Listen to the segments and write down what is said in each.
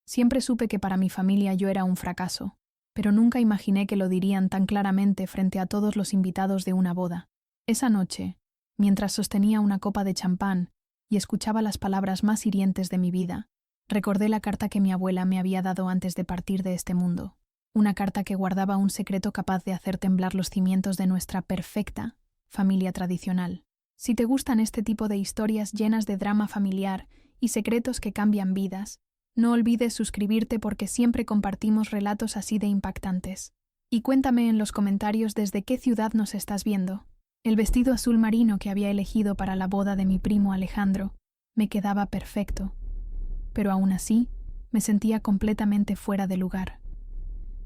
Siempre supe que para mi familia yo era un fracaso, pero nunca imaginé que lo dirían tan claramente frente a todos los invitados de una boda. Esa noche, mientras sostenía una copa de champán y escuchaba las palabras más hirientes de mi vida, recordé la carta que mi abuela me había dado antes de partir de este mundo. Una carta que guardaba un secreto capaz de hacer temblar los cimientos de nuestra perfecta familia tradicional. Si te gustan este tipo de historias llenas de drama familiar y secretos que cambian vidas, no olvides suscribirte porque siempre compartimos relatos así de impactantes. Y cuéntame en los comentarios desde qué ciudad nos estás viendo. El vestido azul marino que había elegido para la boda de mi primo Alejandro me quedaba perfecto, pero aún así me sentía completamente fuera de lugar.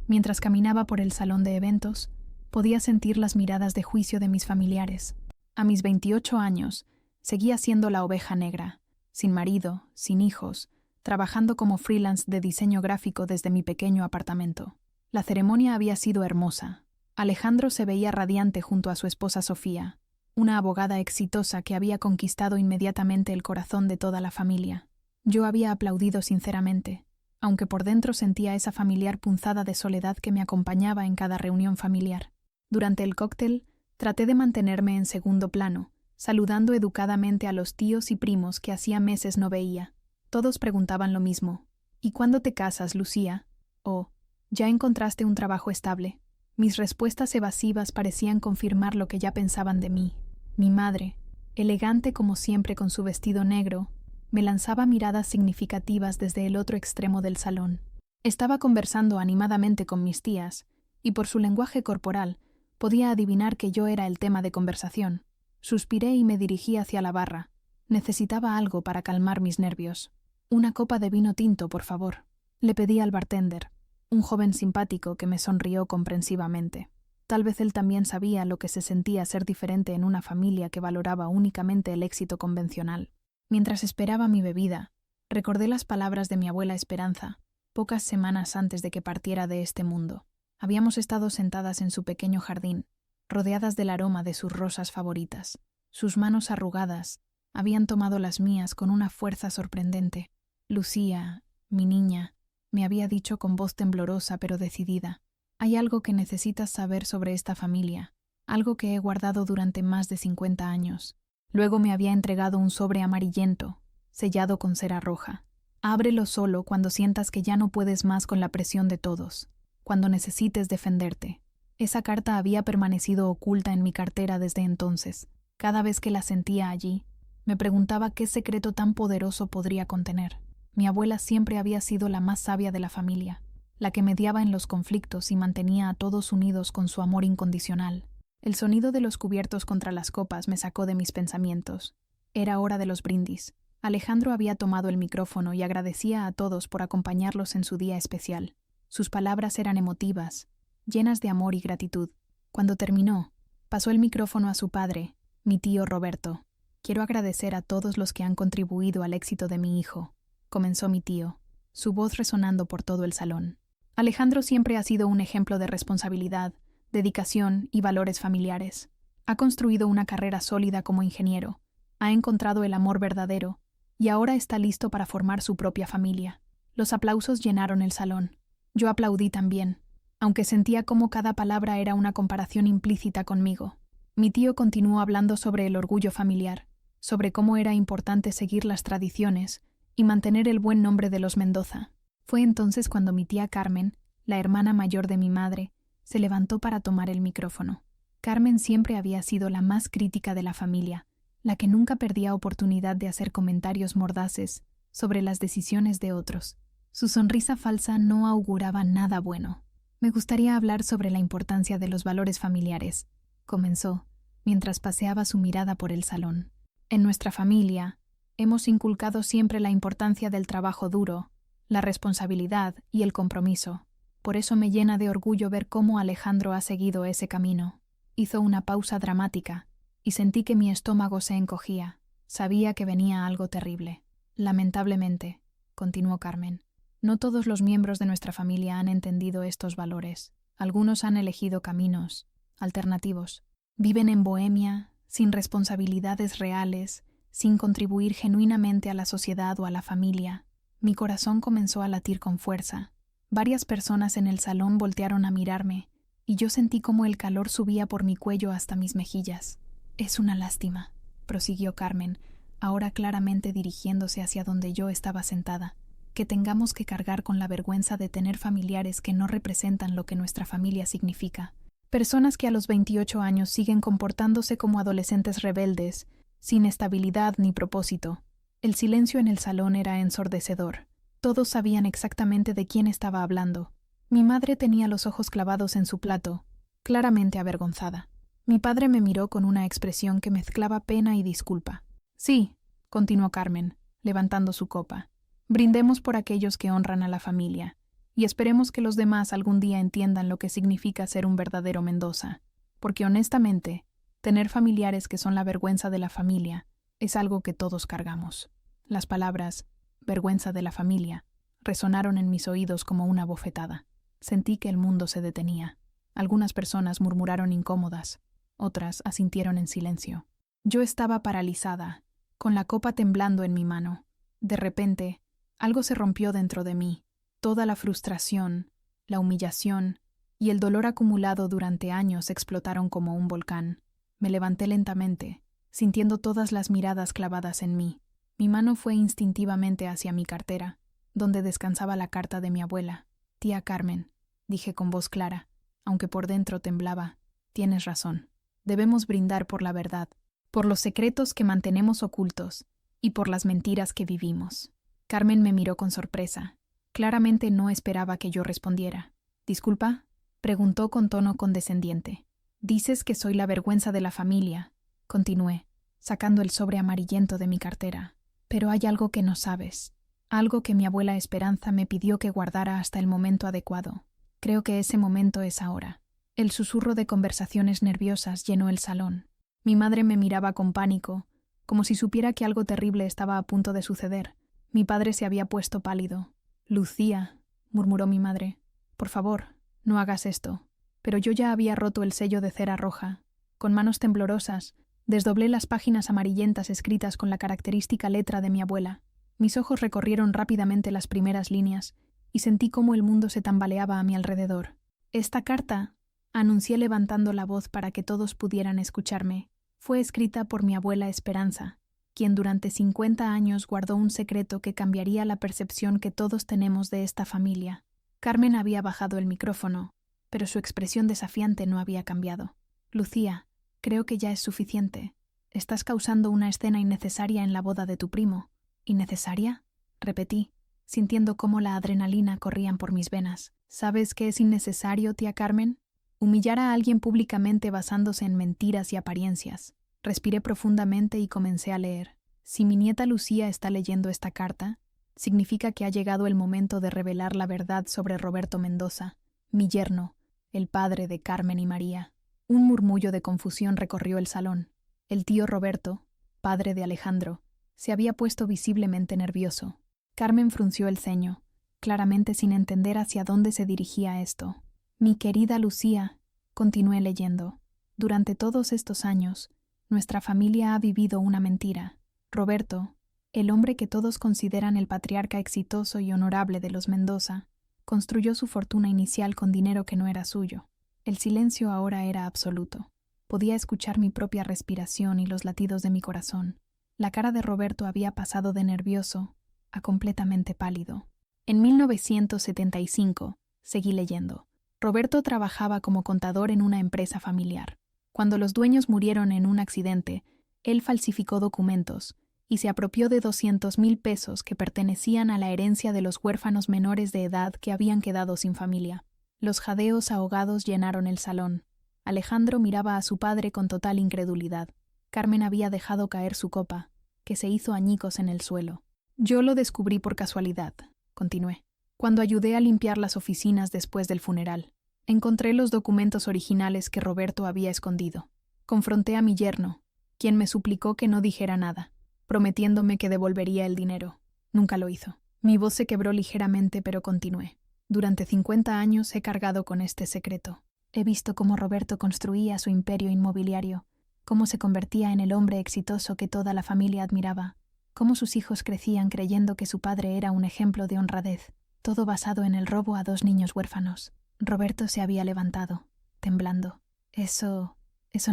Mientras caminaba por el salón de eventos, podía sentir las miradas de juicio de mis familiares. A mis 28 años, seguía siendo la oveja negra, sin marido, sin hijos, trabajando como freelance de diseño gráfico desde mi pequeño apartamento. La ceremonia había sido hermosa. Alejandro se veía radiante junto a su esposa Sofía, una abogada exitosa que había conquistado inmediatamente el corazón de toda la familia. Yo había aplaudido sinceramente, aunque por dentro sentía esa familiar punzada de soledad que me acompañaba en cada reunión familiar. Durante el cóctel, traté de mantenerme en segundo plano, saludando educadamente a los tíos y primos que hacía meses no veía. Todos preguntaban lo mismo. ¿Y cuándo te casas, Lucía? ¿O ya encontraste un trabajo estable? Mis respuestas evasivas parecían confirmar lo que ya pensaban de mí. Mi madre, elegante como siempre con su vestido negro, me lanzaba miradas significativas desde el otro extremo del salón. Estaba conversando animadamente con mis tías, y por su lenguaje corporal podía adivinar que yo era el tema de conversación. Suspiré y me dirigí hacia la barra. Necesitaba algo para calmar mis nervios. «Una copa de vino tinto, por favor», le pedí al bartender, un joven simpático que me sonrió comprensivamente. Tal vez él también sabía lo que se sentía ser diferente en una familia que valoraba únicamente el éxito convencional. Mientras esperaba mi bebida, recordé las palabras de mi abuela Esperanza, pocas semanas antes de que partiera de este mundo. Habíamos estado sentadas en su pequeño jardín, rodeadas del aroma de sus rosas favoritas. Sus manos arrugadas habían tomado las mías con una fuerza sorprendente. «Lucía, mi niña», me había dicho con voz temblorosa pero decidida, «hay algo que necesitas saber sobre esta familia, algo que he guardado durante más de 50 años». Luego me había entregado un sobre amarillento, sellado con cera roja. «Ábrelo solo cuando sientas que ya no puedes más con la presión de todos, cuando necesites defenderte». Esa carta había permanecido oculta en mi cartera desde entonces. Cada vez que la sentía allí, me preguntaba qué secreto tan poderoso podría contener. Mi abuela siempre había sido la más sabia de la familia, la que mediaba en los conflictos y mantenía a todos unidos con su amor incondicional. El sonido de los cubiertos contra las copas me sacó de mis pensamientos. Era hora de los brindis. Alejandro había tomado el micrófono y agradecía a todos por acompañarlos en su día especial. Sus palabras eran emotivas, llenas de amor y gratitud. Cuando terminó, pasó el micrófono a su padre, mi tío Roberto. «Quiero agradecer a todos los que han contribuido al éxito de mi hijo», comenzó mi tío, su voz resonando por todo el salón. «Alejandro siempre ha sido un ejemplo de responsabilidad, dedicación y valores familiares. Ha construido una carrera sólida como ingeniero, ha encontrado el amor verdadero y ahora está listo para formar su propia familia». Los aplausos llenaron el salón. Yo aplaudí también, aunque sentía como cada palabra era una comparación implícita conmigo. Mi tío continuó hablando sobre el orgullo familiar, sobre cómo era importante seguir las tradiciones y mantener el buen nombre de los Mendoza. Fue entonces cuando mi tía Carmen, la hermana mayor de mi madre, se levantó para tomar el micrófono. Carmen siempre había sido la más crítica de la familia, la que nunca perdía oportunidad de hacer comentarios mordaces sobre las decisiones de otros. Su sonrisa falsa no auguraba nada bueno. «Me gustaría hablar sobre la importancia de los valores familiares», comenzó, mientras paseaba su mirada por el salón. «En nuestra familia, hemos inculcado siempre la importancia del trabajo duro, la responsabilidad y el compromiso. Por eso me llena de orgullo ver cómo Alejandro ha seguido ese camino». Hizo una pausa dramática, y sentí que mi estómago se encogía. Sabía que venía algo terrible. «Lamentablemente», continuó Carmen, «no todos los miembros de nuestra familia han entendido estos valores. Algunos han elegido caminos alternativos. Viven en bohemia, sin responsabilidades reales, sin contribuir genuinamente a la sociedad o a la familia. Mi corazón comenzó a latir con fuerza. Varias personas en el salón voltearon a mirarme, y yo sentí como el calor subía por mi cuello hasta mis mejillas. «Es una lástima», prosiguió Carmen, ahora claramente dirigiéndose hacia donde yo estaba sentada, «que tengamos que cargar con la vergüenza de tener familiares que no representan lo que nuestra familia significa. Personas que a los 28 años siguen comportándose como adolescentes rebeldes, sin estabilidad ni propósito». El silencio en el salón era ensordecedor. Todos sabían exactamente de quién estaba hablando. Mi madre tenía los ojos clavados en su plato, claramente avergonzada. Mi padre me miró con una expresión que mezclaba pena y disculpa. «Sí», continuó Carmen, levantando su copa, «brindemos por aquellos que honran a la familia, y esperemos que los demás algún día entiendan lo que significa ser un verdadero Mendoza, porque honestamente, tener familiares que son la vergüenza de la familia es algo que todos cargamos». Las palabras «vergüenza de la familia» resonaron en mis oídos como una bofetada. Sentí que el mundo se detenía. Algunas personas murmuraron incómodas, otras asintieron en silencio. Yo estaba paralizada, con la copa temblando en mi mano. De repente, algo se rompió dentro de mí. Toda la frustración, la humillación y el dolor acumulado durante años explotaron como un volcán. Me levanté lentamente, sintiendo todas las miradas clavadas en mí. Mi mano fue instintivamente hacia mi cartera, donde descansaba la carta de mi abuela. «Tía Carmen», dije con voz clara, aunque por dentro temblaba, «tienes razón. Debemos brindar por la verdad, por los secretos que mantenemos ocultos y por las mentiras que vivimos». Carmen me miró con sorpresa. Claramente no esperaba que yo respondiera. «¿Disculpa?», preguntó con tono condescendiente. «Dices que soy la vergüenza de la familia», continué, sacando el sobre amarillento de mi cartera. «Pero hay algo que no sabes, algo que mi abuela Esperanza me pidió que guardara hasta el momento adecuado. Creo que ese momento es ahora». El susurro de conversaciones nerviosas llenó el salón. Mi madre me miraba con pánico, como si supiera que algo terrible estaba a punto de suceder. Mi padre se había puesto pálido. «Lucía», murmuró mi madre, «por favor, no hagas esto». Pero yo ya había roto el sello de cera roja. Con manos temblorosas, desdoblé las páginas amarillentas escritas con la característica letra de mi abuela. Mis ojos recorrieron rápidamente las primeras líneas y sentí cómo el mundo se tambaleaba a mi alrededor. «Esta carta», anuncié levantando la voz para que todos pudieran escucharme, «fue escrita por mi abuela Esperanza, quien durante 50 años guardó un secreto que cambiaría la percepción que todos tenemos de esta familia». Carmen había bajado el micrófono, pero su expresión desafiante no había cambiado. «Lucía, creo que ya es suficiente. Estás causando una escena innecesaria en la boda de tu primo». «¿Innecesaria?», repetí, sintiendo cómo la adrenalina corría por mis venas. «¿Sabes qué es innecesario, tía Carmen? Humillar a alguien públicamente basándose en mentiras y apariencias». Respiré profundamente y comencé a leer. «Si mi nieta Lucía está leyendo esta carta, significa que ha llegado el momento de revelar la verdad sobre Roberto Mendoza, mi yerno, el padre de Carmen y María». Un murmullo de confusión recorrió el salón. El tío Roberto, padre de Alejandro, se había puesto visiblemente nervioso. Carmen frunció el ceño, claramente sin entender hacia dónde se dirigía esto. «Mi querida Lucía», continué leyendo, «durante todos estos años, nuestra familia ha vivido una mentira. Roberto, el hombre que todos consideran el patriarca exitoso y honorable de los Mendoza, construyó su fortuna inicial con dinero que no era suyo». El silencio ahora era absoluto. Podía escuchar mi propia respiración y los latidos de mi corazón. La cara de Roberto había pasado de nervioso a completamente pálido. En 1975, seguí leyendo, Roberto trabajaba como contador en una empresa familiar. Cuando los dueños murieron en un accidente, él falsificó documentos y se apropió de 200,000 pesos que pertenecían a la herencia de los huérfanos menores de edad que habían quedado sin familia. Los jadeos ahogados llenaron el salón. Alejandro miraba a su padre con total incredulidad. Carmen había dejado caer su copa, que se hizo añicos en el suelo. «Yo lo descubrí por casualidad», continué, «cuando ayudé a limpiar las oficinas después del funeral. Encontré los documentos originales que Roberto había escondido. Confronté a mi yerno, quien me suplicó que no dijera nada, prometiéndome que devolvería el dinero. Nunca lo hizo». Mi voz se quebró ligeramente, pero continué. «Durante 50 años he cargado con este secreto. He visto cómo Roberto construía su imperio inmobiliario, cómo se convertía en el hombre exitoso que toda la familia admiraba. cómo sus hijos crecían creyendo que su padre era un ejemplo de honradez, todo basado en el robo a 2 niños huérfanos. Roberto se había levantado, temblando. Eso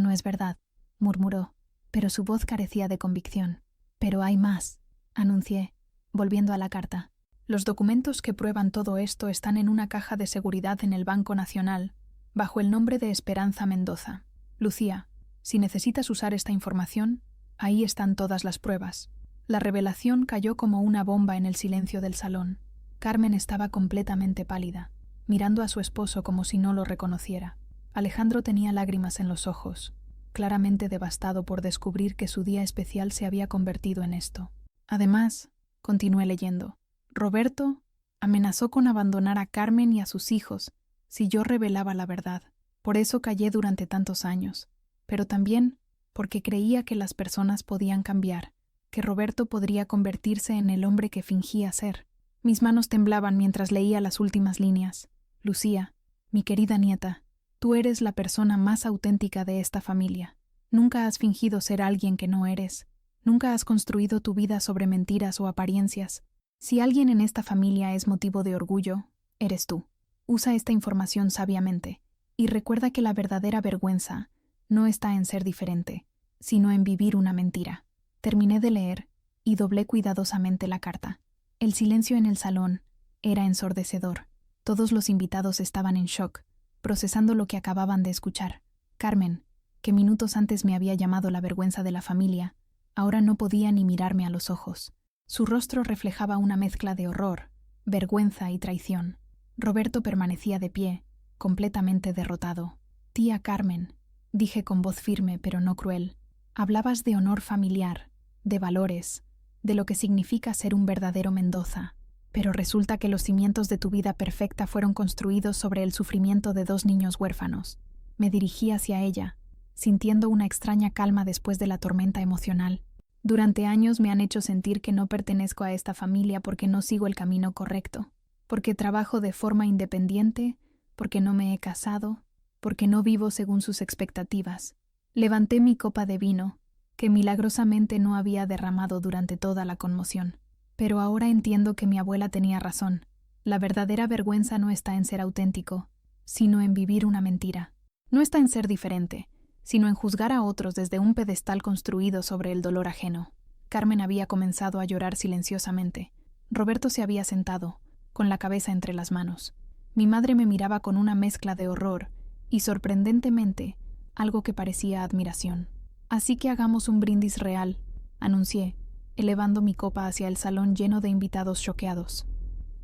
no es verdad, murmuró, pero su voz carecía de convicción. Pero hay más, anuncié, volviendo a la carta. Los documentos que prueban todo esto están en una caja de seguridad en el Banco Nacional, bajo el nombre de Esperanza Mendoza. Lucía, si necesitas usar esta información, ahí están todas las pruebas. La revelación cayó como una bomba en el silencio del salón. Carmen estaba completamente pálida, mirando a su esposo como si no lo reconociera. Alejandro tenía lágrimas en los ojos, claramente devastado por descubrir que su día especial se había convertido en esto. Además, continué leyendo, Roberto amenazó con abandonar a Carmen y a sus hijos si yo revelaba la verdad. Por eso callé durante tantos años, pero también porque creía que las personas podían cambiar, que Roberto podría convertirse en el hombre que fingía ser. Mis manos temblaban mientras leía las últimas líneas. Lucía, mi querida nieta, tú eres la persona más auténtica de esta familia. Nunca has fingido ser alguien que no eres. Nunca has construido tu vida sobre mentiras o apariencias. Si alguien en esta familia es motivo de orgullo, eres tú. Usa esta información sabiamente y recuerda que la verdadera vergüenza no está en ser diferente, sino en vivir una mentira. Terminé de leer y doblé cuidadosamente la carta. El silencio en el salón era ensordecedor. Todos los invitados estaban en shock, procesando lo que acababan de escuchar. Carmen, que minutos antes me había llamado la vergüenza de la familia, ahora no podía ni mirarme a los ojos. Su rostro reflejaba una mezcla de horror, vergüenza y traición. Roberto permanecía de pie, completamente derrotado. Tía Carmen, dije con voz firme pero no cruel, hablabas de honor familiar, de valores, de lo que significa ser un verdadero Mendoza, pero resulta que los cimientos de tu vida perfecta fueron construidos sobre el sufrimiento de 2 niños huérfanos. Me dirigí hacia ella, sintiendo una extraña calma después de la tormenta emocional. Durante años me han hecho sentir que no pertenezco a esta familia porque no sigo el camino correcto, porque trabajo de forma independiente, porque no me he casado, porque no vivo según sus expectativas. Levanté mi copa de vino, que milagrosamente no había derramado durante toda la conmoción. Pero ahora entiendo que mi abuela tenía razón. La verdadera vergüenza no está en ser auténtico, sino en vivir una mentira. No está en ser diferente, sino en juzgar a otros desde un pedestal construido sobre el dolor ajeno. Carmen había comenzado a llorar silenciosamente. Roberto se había sentado, con la cabeza entre las manos. Mi madre me miraba con una mezcla de horror y, sorprendentemente, algo que parecía admiración. Así que hagamos un brindis real, anuncié, elevando mi copa hacia el salón lleno de invitados choqueados.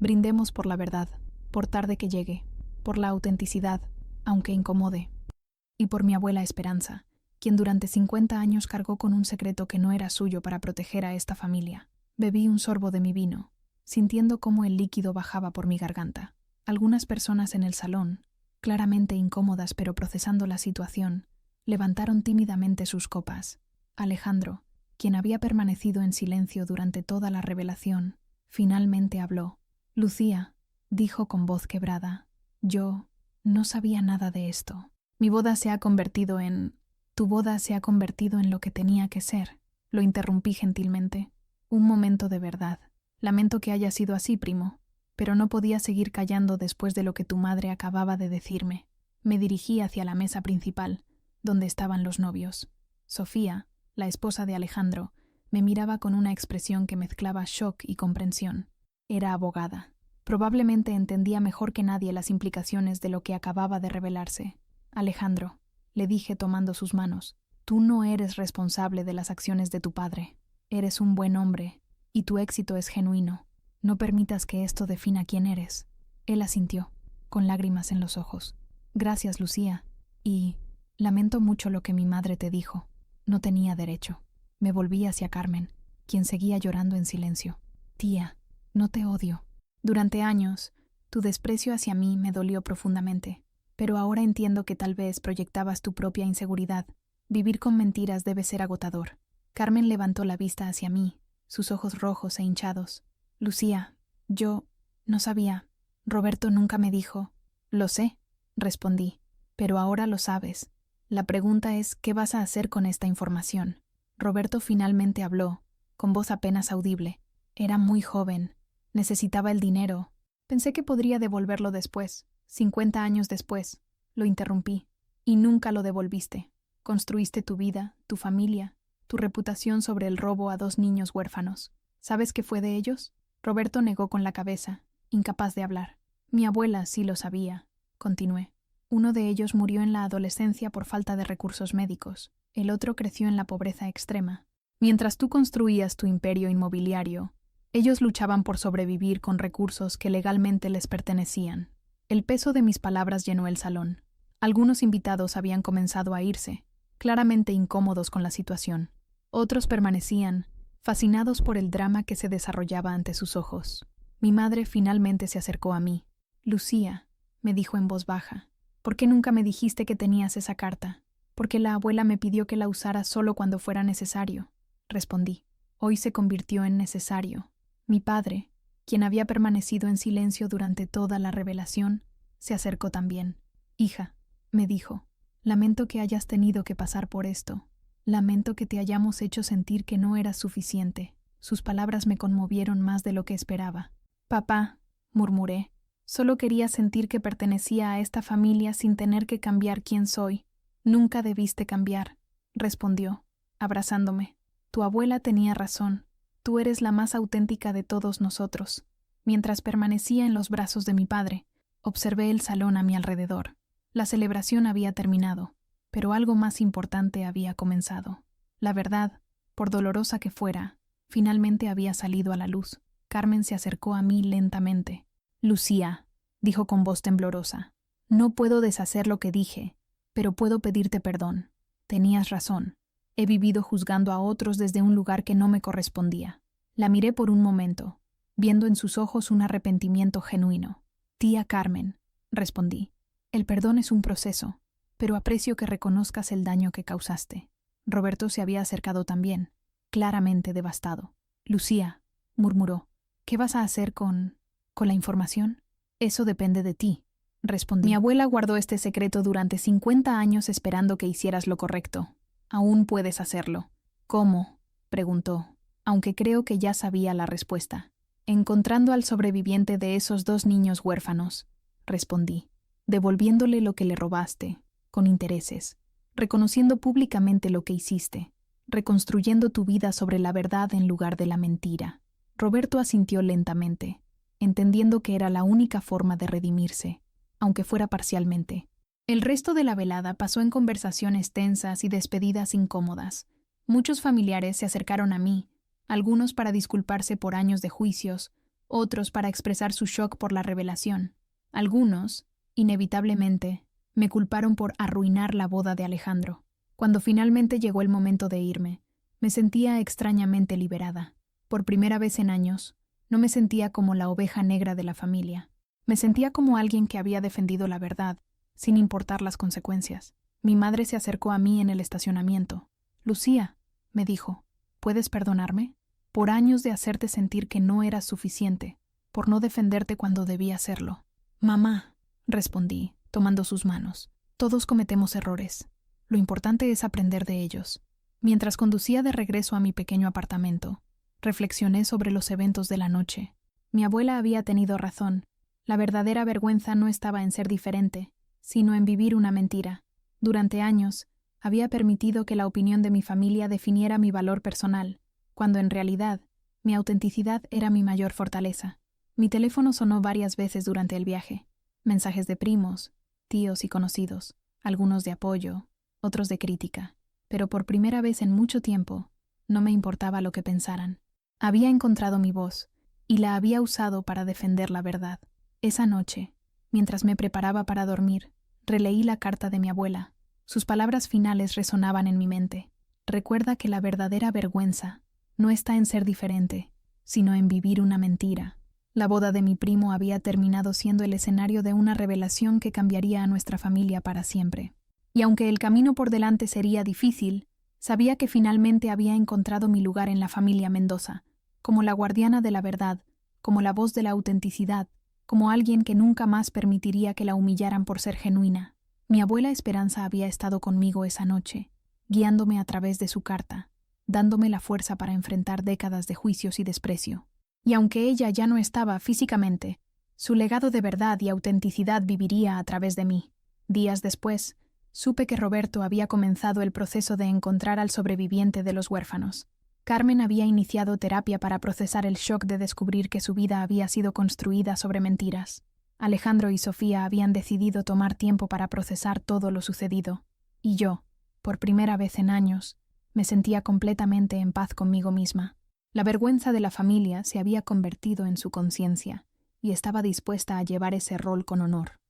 Brindemos por la verdad, por tarde que llegue, por la autenticidad, aunque incomode, y por mi abuela Esperanza, quien durante 50 años cargó con un secreto que no era suyo para proteger a esta familia. Bebí un sorbo de mi vino, sintiendo cómo el líquido bajaba por mi garganta. Algunas personas en el salón, claramente incómodas pero procesando la situación, levantaron tímidamente sus copas. Alejandro, quien había permanecido en silencio durante toda la revelación, finalmente habló. Lucía, dijo con voz quebrada, yo no sabía nada de esto. Mi boda se ha convertido en... Tu boda se ha convertido en lo que tenía que ser. Lo interrumpí gentilmente. Un momento de verdad. Lamento que haya sido así, primo, pero no podía seguir callando después de lo que tu madre acababa de decirme. Me dirigí hacia la mesa principal, donde estaban los novios. Sofía, la esposa de Alejandro, me miraba con una expresión que mezclaba shock y comprensión. Era abogada. Probablemente entendía mejor que nadie las implicaciones de lo que acababa de revelarse. Alejandro, le dije tomando sus manos, tú no eres responsable de las acciones de tu padre. Eres un buen hombre, y tu éxito es genuino. No permitas que esto defina quién eres. Él asintió, con lágrimas en los ojos. Gracias, Lucía. Y lamento mucho lo que mi madre te dijo. No tenía derecho. Me volví hacia Carmen, quien seguía llorando en silencio. Tía, no te odio. Durante años, tu desprecio hacia mí me dolió profundamente, pero ahora entiendo que tal vez proyectabas tu propia inseguridad. Vivir con mentiras debe ser agotador. Carmen levantó la vista hacia mí, sus ojos rojos e hinchados. Lucía, yo no sabía. Roberto nunca me dijo. Lo sé, respondí, pero ahora lo sabes. La pregunta es, ¿qué vas a hacer con esta información? Roberto finalmente habló, con voz apenas audible. Era muy joven. Necesitaba el dinero. Pensé que podría devolverlo después, 50 años después. Lo interrumpí. Y nunca lo devolviste. Construiste tu vida, tu familia, tu reputación sobre el robo a 2 niños huérfanos. ¿Sabes qué fue de ellos? Roberto negó con la cabeza, incapaz de hablar. Mi abuela sí lo sabía, continué. Uno de ellos murió en la adolescencia por falta de recursos médicos. El otro creció en la pobreza extrema. Mientras tú construías tu imperio inmobiliario, ellos luchaban por sobrevivir con recursos que legalmente les pertenecían. El peso de mis palabras llenó el salón. Algunos invitados habían comenzado a irse, claramente incómodos con la situación. Otros permanecían, fascinados por el drama que se desarrollaba ante sus ojos. Mi madre finalmente se acercó a mí. «Lucía», me dijo en voz baja, «¿por qué nunca me dijiste que tenías esa carta?» «Porque la abuela me pidió que la usara solo cuando fuera necesario», respondí. Hoy se convirtió en necesario. Mi padre, quien había permanecido en silencio durante toda la revelación, se acercó también. «Hija», me dijo, «lamento que hayas tenido que pasar por esto. Lamento que te hayamos hecho sentir que no eras suficiente». Sus palabras me conmovieron más de lo que esperaba. «Papá», murmuré, «solo quería sentir que pertenecía a esta familia sin tener que cambiar quién soy». «Nunca debiste cambiar», respondió, abrazándome. «Tu abuela tenía razón. Tú eres la más auténtica de todos nosotros». Mientras permanecía en los brazos de mi padre, observé el salón a mi alrededor. La celebración había terminado, pero algo más importante había comenzado. La verdad, por dolorosa que fuera, finalmente había salido a la luz. Carmen se acercó a mí lentamente. «Lucía», dijo con voz temblorosa, «no puedo deshacer lo que dije, pero puedo pedirte perdón. Tenías razón. He vivido juzgando a otros desde un lugar que no me correspondía». La miré por un momento, viendo en sus ojos un arrepentimiento genuino. «Tía Carmen», respondí, «el perdón es un proceso, pero aprecio que reconozcas el daño que causaste». Roberto se había acercado también, claramente devastado. «Lucía», murmuró, «¿qué vas a hacer con la información?» «Eso depende de ti», respondí. «Mi abuela guardó este secreto durante 50 años esperando que hicieras lo correcto. Aún puedes hacerlo». «¿Cómo?», preguntó, aunque creo que ya sabía la respuesta. «Encontrando al sobreviviente de esos 2 niños huérfanos», respondí, «devolviéndole lo que le robaste, con intereses, reconociendo públicamente lo que hiciste, reconstruyendo tu vida sobre la verdad en lugar de la mentira». Roberto asintió lentamente, entendiendo que era la única forma de redimirse, aunque fuera parcialmente. El resto de la velada pasó en conversaciones tensas y despedidas incómodas. Muchos familiares se acercaron a mí, algunos para disculparse por años de juicios, otros para expresar su shock por la revelación. Algunos, inevitablemente, me culparon por arruinar la boda de Alejandro. Cuando finalmente llegó el momento de irme, me sentía extrañamente liberada. Por primera vez en años, no me sentía como la oveja negra de la familia. Me sentía como alguien que había defendido la verdad, sin importar las consecuencias. Mi madre se acercó a mí en el estacionamiento. «Lucía», me dijo, «¿puedes perdonarme? Por años de hacerte sentir que no eras suficiente, por no defenderte cuando debía hacerlo». «Mamá», respondí, tomando sus manos, «todos cometemos errores. Lo importante es aprender de ellos». Mientras conducía de regreso a mi pequeño apartamento, reflexioné sobre los eventos de la noche. Mi abuela había tenido razón. La verdadera vergüenza no estaba en ser diferente, sino en vivir una mentira. Durante años, había permitido que la opinión de mi familia definiera mi valor personal, cuando en realidad, mi autenticidad era mi mayor fortaleza. Mi teléfono sonó varias veces durante el viaje. Mensajes de primos, tíos y conocidos, algunos de apoyo, otros de crítica. Pero por primera vez en mucho tiempo, no me importaba lo que pensaran. Había encontrado mi voz, y la había usado para defender la verdad. Esa noche, mientras me preparaba para dormir, releí la carta de mi abuela. Sus palabras finales resonaban en mi mente. «Recuerda que la verdadera vergüenza no está en ser diferente, sino en vivir una mentira». La boda de mi primo había terminado siendo el escenario de una revelación que cambiaría a nuestra familia para siempre. Y aunque el camino por delante sería difícil, sabía que finalmente había encontrado mi lugar en la familia Mendoza, como la guardiana de la verdad, como la voz de la autenticidad, como alguien que nunca más permitiría que la humillaran por ser genuina. Mi abuela Esperanza había estado conmigo esa noche, guiándome a través de su carta. dándome la fuerza para enfrentar décadas de juicios y desprecio. Y aunque ella ya no estaba físicamente, su legado de verdad y autenticidad viviría a través de mí. Días después, supe que Roberto había comenzado el proceso de encontrar al sobreviviente de los huérfanos. Carmen había iniciado terapia para procesar el shock de descubrir que su vida había sido construida sobre mentiras. Alejandro y Sofía habían decidido tomar tiempo para procesar todo lo sucedido. Y yo, por primera vez en años, me sentía completamente en paz conmigo misma. La vergüenza de la familia se había convertido en su conciencia, y estaba dispuesta a llevar ese rol con honor.